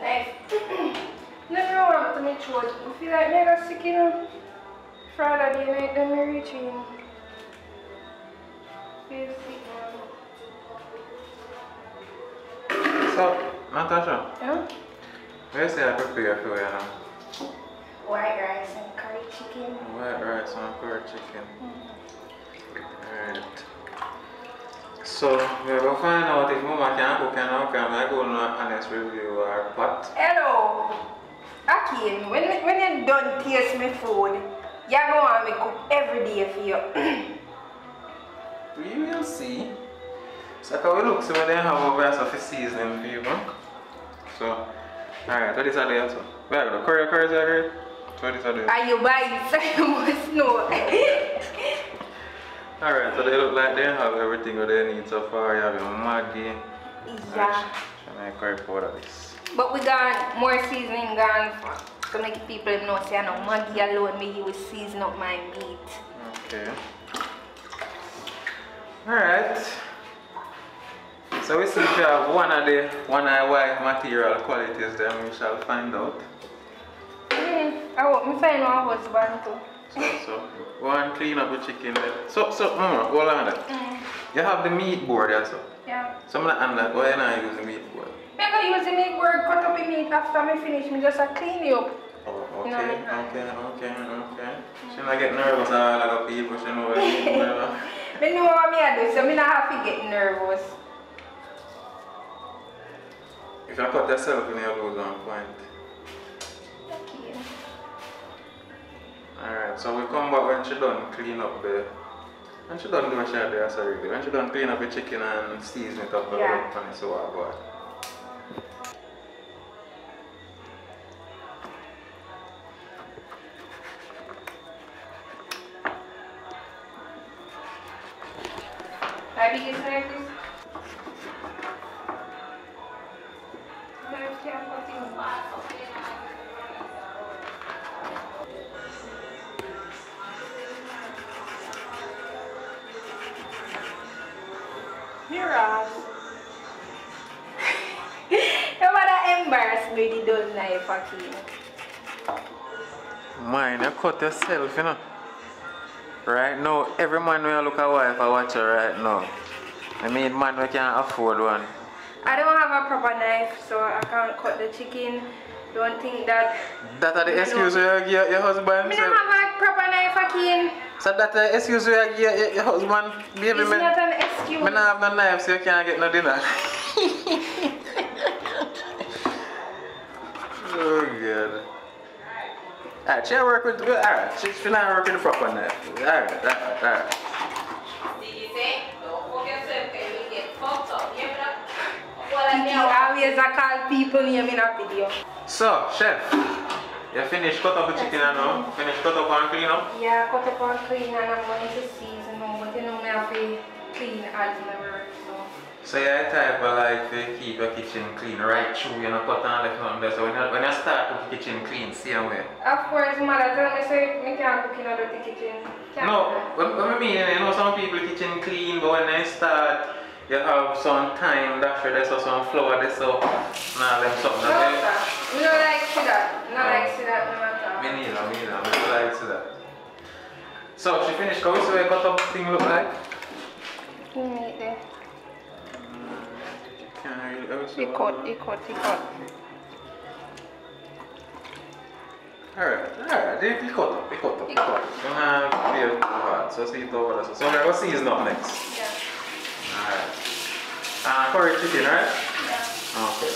Like, never want to make sure. I feel like I got sick, you know. Friday night, then I reach in. Feel sick now. So, Natasha. Yeah? Where say I prepare for you now? White rice and curry chicken. White rice and curry chicken. Alright. So, we're going to find out if Mama can cook and how can I go on an honest review or pot. Hello! Ackeen, when you done taste my food, you're going to want me cook every day for you. We will see. So, can we look see what they have over here for seasoning for you, man? So, alright, what is that there? So, where are the curry is great? So, what is that there? Are you buying? So you must know. Alright, so they look like they have everything that they need so far. You have your Maggi. Yeah. And curry powder this. But we got more seasoning gone to make people know say I know Maggi alone me will season up my meat. Okay. Alright. So we see if you have one of the white material qualities, then we shall find out. I hope me find my husband too. So go and clean up the chicken there. So Mama, hold on that. You have the meat board also. Yeah. So I'm not on that. Why not use the meat board? I'm going to use the meat board, cut up the meat after I finish, me just clean you up. Oh, You know okay, what I okay. She not get nervous all like people, she know what you mean. I know what I do, so I don't have to get nervous. If you cut yourself, you never lose 1 point. Okay. Alright, so we come back when she done clean up the... When she done do what she had there, sorry. When she done clean up the chicken and season it up a little and so on, boy. How big is knife this? Knife can't cut it. Your ass. You wanna embarrass me with the dull knife, Ackeen? Mine, you cut yourself, you know. Right now, every man will look at wife I watch her right now. I mean, man we can't afford one. I don't have a proper knife, so I can't cut the chicken. Don't think that... That are the excuse you give your husband? I don't have a proper knife, Ackeen. So that's the excuse you give your husband? Baby, It's not an excuse. I don't have no knife, so you can't get no dinner. Oh, God. Alright, she work with... Alright, she not work with the proper knife. Alright. Did you say? Don't fuck yourself because you will get fucked up. You hear that? Kiki always call people name in a video. So, chef, you finished cut up the chicken now? Finished cut up and clean up? Yeah, cut up and clean and I'm going to season now, but you know I have to clean as my work, So you're the type of like to keep your kitchen clean right through, you know, cut and left nothing there. So when you start cook the kitchen clean, same way. Of course, mother tell me say I can't cook in a dirty kitchen. No, what I mean, you know some people kitchen clean, but when they start, you have some time, that's where there's some flour, there's so, nah, them something. No, sir. We don't like see that. No like see that, no matter. Me neither, we don't like see that. So she finished cooking, so you cut up thing look like? Meat there. Can't really He cut. Alright, they cut up. Don't have to be too hard, so see it over there. So we're going to season up next. Yeah. Alright. Curry chicken, right? Yeah. Okay.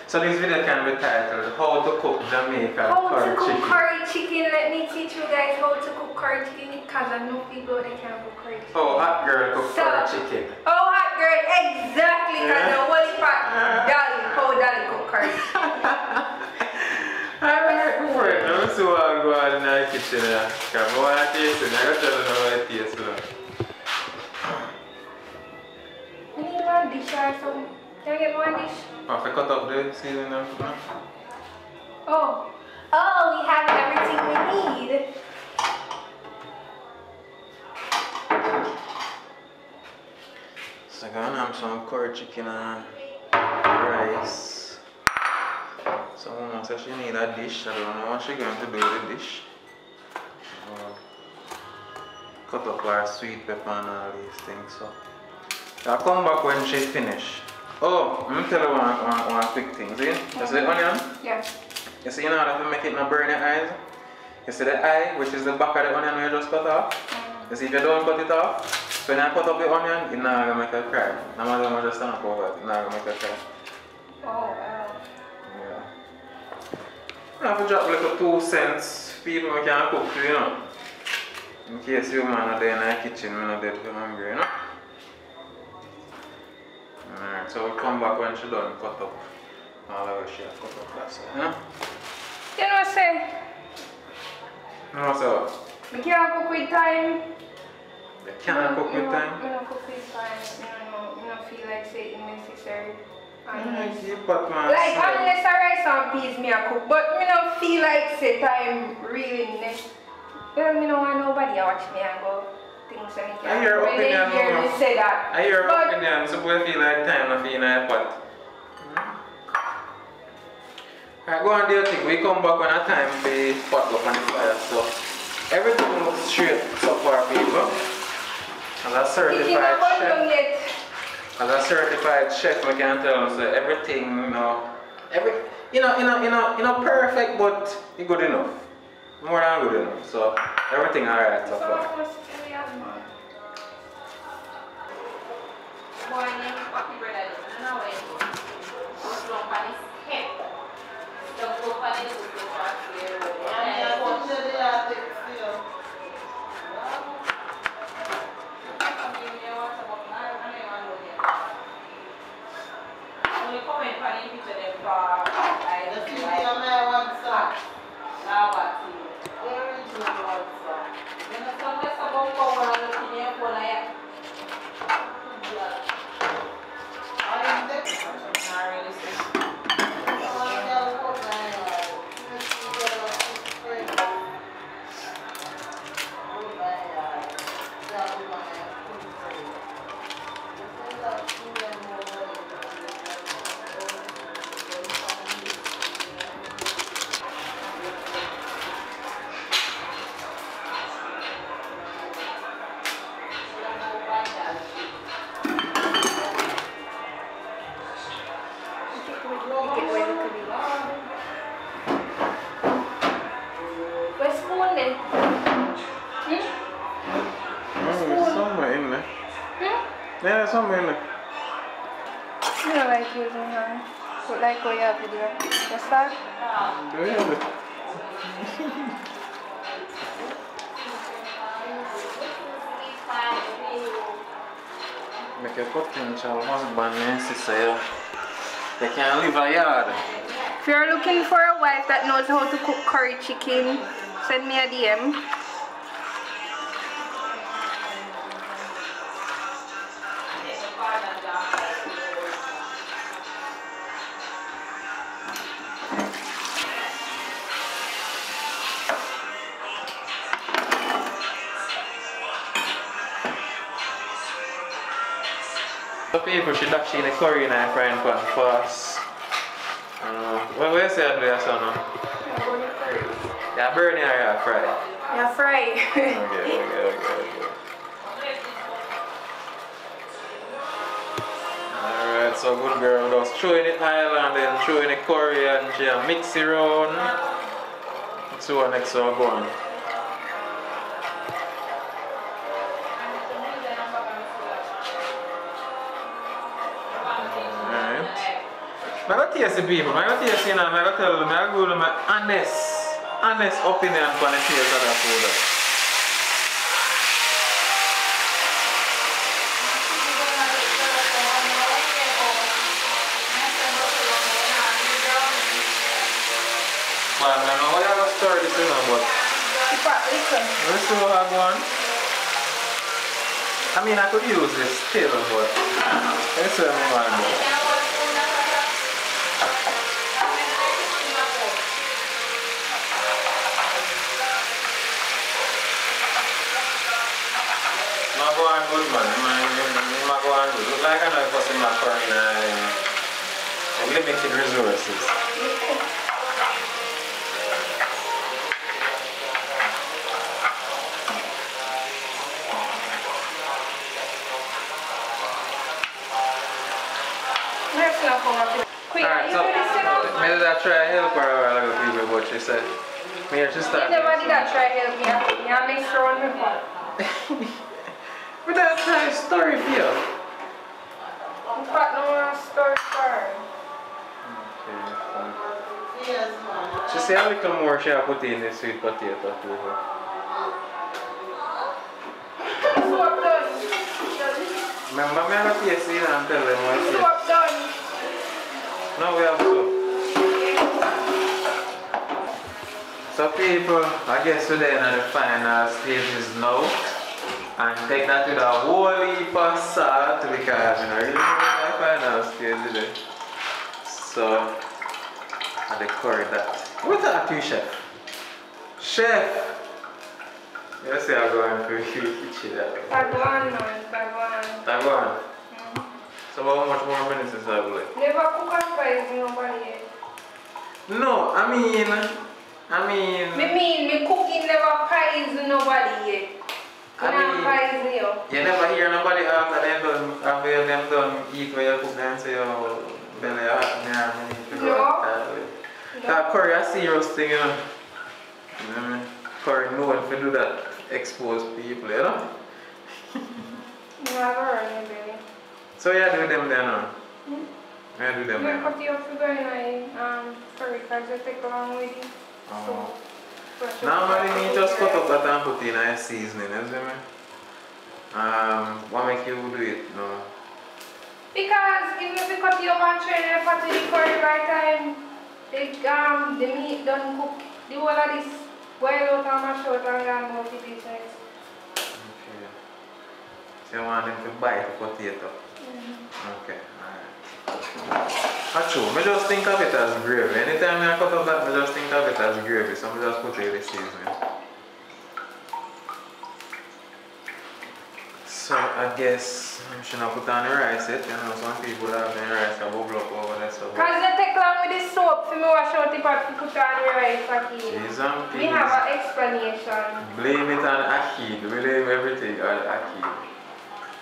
So this video can be titled How to Cook Jamaican How Curry to cook Chicken. curry chicken. Let me teach you guys how to cook curry chicken because I know people that can't cook curry chicken. Oh, hot girl cook curry chicken. Oh, hot girl, exactly. Because the holy pot, how Dolly cook curry chicken. Alright, go for it. Let me see what I go out in the kitchen here. Because I want to taste it. I got to tell you how it tastes. You need one dish or something. Can I get one dish? If I cut up the seasoning now. Oh, we have everything we need. So I'm gonna have some curry chicken and rice. So Mama says she need a dish. I don't know what she's going to do with the dish. Cut up her sweet pepper and all these things. So I'll come back when she's finished. Oh, let me tell you one quick thing. See? You see the onion? Yeah. You see, you know how to make it not burn your eyes? You see the eye, which is the back of the onion you just cut off? You see, if you don't cut it off, so when you cut up the onion, it's not going to make her cry. No matter how much you stand over it, it's not going to make her cry. Oh, wow. Yeah. I have to drop like 2 cents. People can cook, you know. In case you man are there in the kitchen, I'm not dead for hungry, you know. Alright, so we'll come back when she's done cut up all of she has cut up that side, you know? You know what I say? You know what's up? We can't cook with time. You can't cook with time? I don't cook with time. I don't feel like say it's necessary. Keep up, man. Like, unless I rice and peas, me I cook. But I don't feel like say time really necessary. Well, I don't want nobody to watch me and go things so I I hear opinion, hear me say that. I hear opinion, so we feel like time not feel in a pot. Alright, go and do your thing. We come back when a time for pot up on the fire. So everything looks straight so far, people. As a certified chef, we can tell us that everything, perfect, but it's good enough. More than good enough. So everything alright so far. Yeah, somewhere in there. I don't like using her. But like what you have to do. What's that? Do you have it? Make a potential husband and sister. They can't live a yard. If you're looking for a wife that knows how to cook curry chicken, send me a DM. The people should actually in a curry in a frying pan first. What do you say I do that, son? Yeah, burn it or you fry? Yeah, fry. Okay. Alright, so good girl just throw in the oil and then throw in the curry and she mix it around. Let's see what next one go on. I got to taste the people, I got to taste them, I got to tell them, I go to my honest opinion on the taste of that food. Man, I know what I have a story this is, but let's see what I go on. I mean, I could use this still, but let's see what I go on. Good man, I go on good. Look like I know because I'm not limited resources. Let's not come up. Quick, Alright, you so do this, you know? maybe I try to help her a while ago, people, but she said, me and she You started. never did that try help me. I make sure on me part. But that's a story for you. In fact, no more story for her. Okay. She said a little more she put in the sweet potato to her. Swap done. Remember, I have to taste it and tell them what it is. Swap done. Now we have soup. So people, I guess we're there in the final stages now. And take that with a whole heap of salt because I really want the final stage today. So, I decorate that. What are you, chef? Chef! You see I'm going for kitchen. Tagwan, man. Tagwan. Tagwan? So how much more minutes is that like? Never cook and fries nobody yet. No, I mean... Me cooking never pies nobody yet. You never hear nobody after them done eat where you cook and say, oh, belly hot, I need to go out that curry a serious thing, you know. You know what I mean? Curry known to do that, expose people, you know. Never heard baby. So you do them then, no? You do them then? I cut you up to go in curry because they take long with you. Oh. Normally me just cut up that and put in a seasoning, you see me? What make you do it? No. Because even if you cut you up and train the pot to the curry right time, the meat don't cook. The whole of this boil out and mash out and go to business. Okay. So you want them to bite the potato? Okay, alright. Actually, I just think of it as gravy. Anytime I cut up that, I just think of it as gravy. So I just put it in the seasoning. So I guess I should not put on the rice yet. You know, some people have the rice that bubble up over there. So because they take long with the soap for me wash out the pot to put on the rice again. Cheese and peas. We have an explanation. Blame it on Ackeen. Blame everything on Ackeen.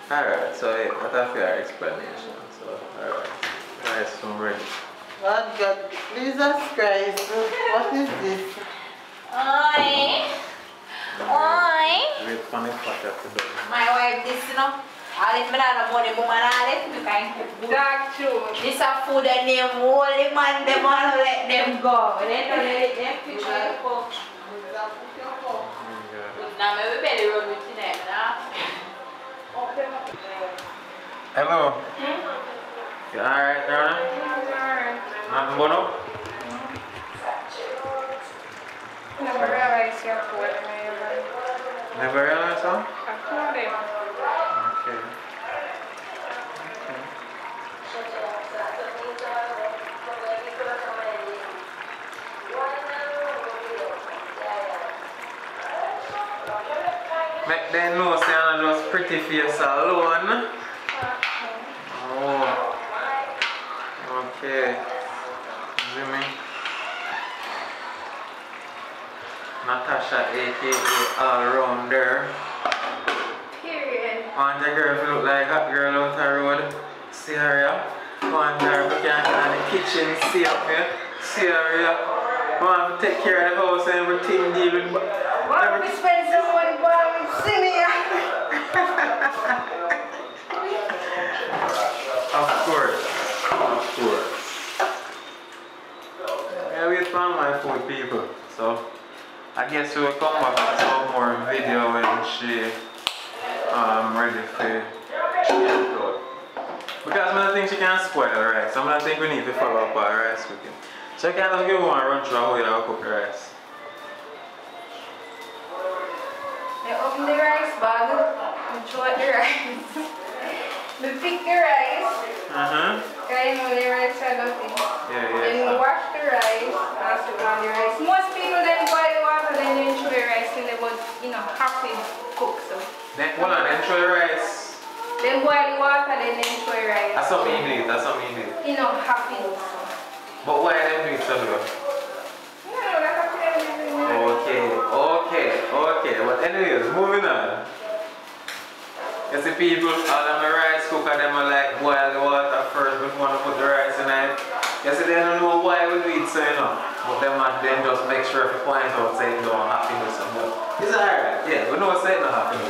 Alright, so yeah, that's your explanation. So, alright. Rice from ready. Lord God, Jesus Christ, what is this? Oi! Oi! Wait for the pot to do. My wife, this, you know, I let me know money, woman, I let me kind of food. That's true. This a food and them holy man, them want to let them go. They don't let them fish and cook. Now, maybe belly run with them, now. Hello. You alright, Nana? Alright. Nothing going on? Never realized you're poor. Never realized so? I told him. Okay. Make them know say I'm not just pretty face alone. Oh. Okay. See me? Natasha, aka All-Rounder. Period. Want a girl to look like hot girl out the road? See her, yeah? Want her to can in the kitchen, see her, yeah? See her, yeah? Want to take care of the house and everything, deal with Want to spend some money, but see me, Of course. Of course. Yeah, we found my food, people. So, I guess we'll come back with some more video when she ready for upload. Because I don't think she can spoil the rice. So I don't think we need to follow up our rice cooking. So I can just give one run through how you cook the rice. I open the rice bag and throw out the rice. We pick the rice. Okay, you know the rice are nothing. Yeah. Then wash the rice, pass it on the rice. Most people then boil the water, then they throw the rice in the but half it cook so. Then hold on, then throw the rice. Then boil the water, then throw the rice. That's something you do, that's something you do. Half it so. But why them do it so though? That's up to them. Okay. But anyways, moving on. You see people, all them the rice cooker, them are like boil the water first before you put the You see, they don't know why we do it so, you know. But them man then just make sure to point out saying no happiness and more. It's alright, yeah, we know saying no happiness.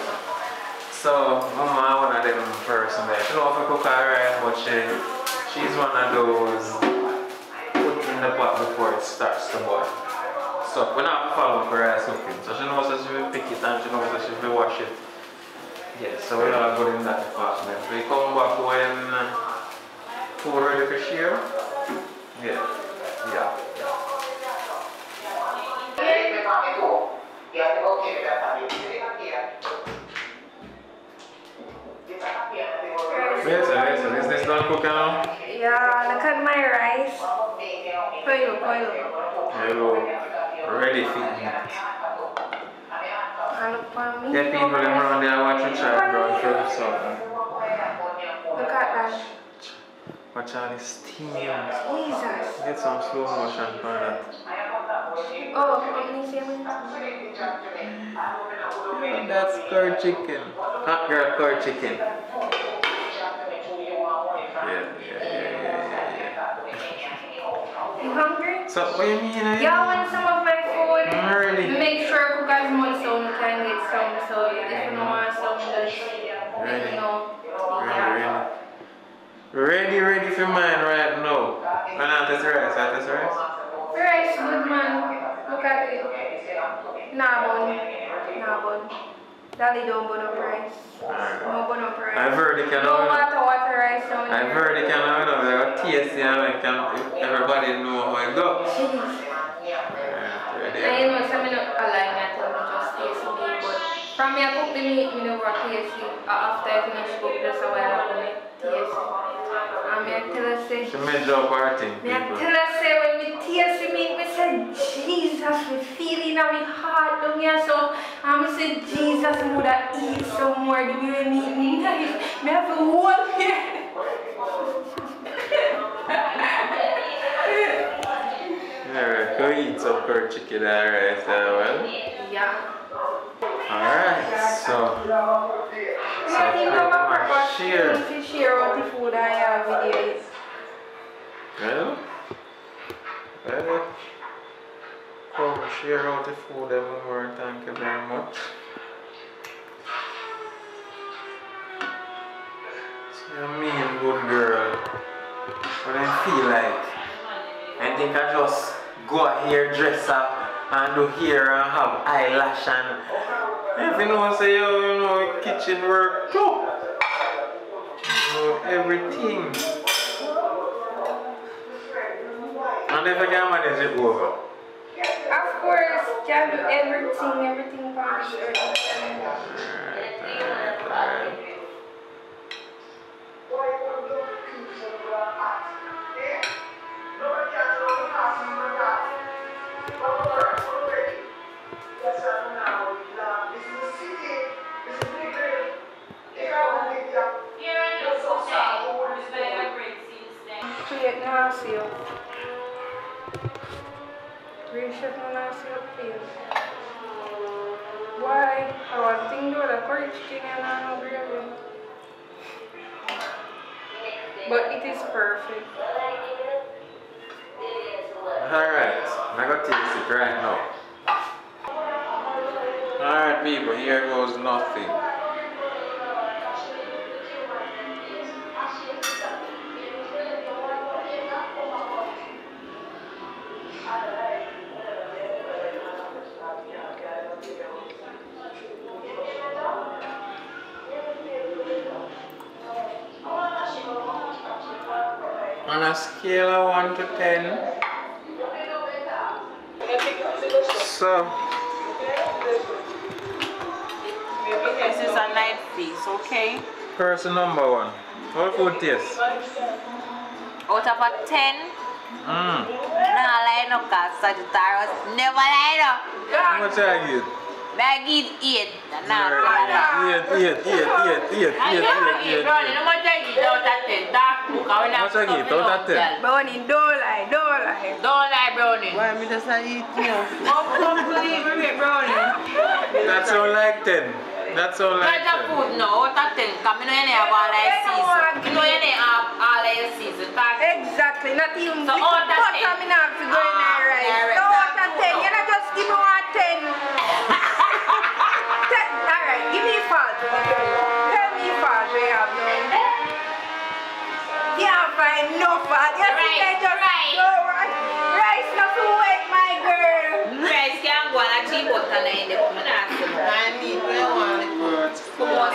So, Mama one of them person there. She know how to cook alright, but she's one of those put in the pot before it starts to boil. So we not follow for rice cooking. So she knows that she will pick it and she knows that she will wash it. Yeah, so we are good in that department. We come back when food ready for share. Yeah. Yes, is this done cooking now? Yeah, look at my rice. Coil. Hello. Ready for eat. And look for me. Get people around there watching chat bro, film something. Look at that. Watch all this steam. Jesus. Get some slow motion for that. Oh, how many seconds? That's curd chicken. Hot girl curd chicken. Yeah. You hungry? So what do you mean? Y'all want some of my food? Ready. Make sure cook as much so you can get some. So if you don't want some, just let me know. Ready for mine right now. And I'll test the rice. The rice good, man. Look at it. Nah, bun. Daddy don't burn up rice. No burn up rice. I've heard it can no water rice down I've heard it can have tasty and everybody know how it goes. And you know, some not align at all, just taste me. But from me, I cook the meat, I never taste it. After I finish cook, just a while ago, taste it. And I tell her, say, she made job parting. I tell her, say, when we taste the meat, I say, Jesus, we feel it in my heart down here. So, I say, Jesus, I would have eat some more. The way meat nice. I have a whole here. Alright, go eat some curd chicken, alright, well. Yeah. Alright, so share out the food I have with you. Well, come share out the food evermore, thank you very much. So you mean good girl, what I feel like, I think I just go a hairdresser and do hair and have eyelash and if you know say you know kitchen work too. You know everything. And if I can manage it over. Of course, can do everything for this Alright. Why? I was thinking about the curry chicken and I know gravy. But it is perfect. Alright, I'm going to taste it right now. Alright people, here goes nothing. On a scale of 1 to 10. So This is a night feast, okay? person number 1. What food taste? Out of a 10, nah, lie no, cause Sagittarius never lie no. How much I get? I give 8. Nah, Eat. Brownie, how much I give out of 10? Dark book, I will How much I give out of 10? Brownie, don't lie. Don't lie, Brownie. Why me just eat you? Don't believe me, Brownie. That sound like 10. That sound like Try the 10. food now, out of 10, because I know you have all I season. You know you have all I season. Exactly, not team. So out of 10. But I'm not to go in there, right? Alright. So out of 10, you know, just give me 1 10. Alright, give me 5. Tell me 5 we have no. Can't find no fat. You see, they just go right. Rice not to wet, my girl. Rice can't go on a cheap button in the I need, I want it. Come on,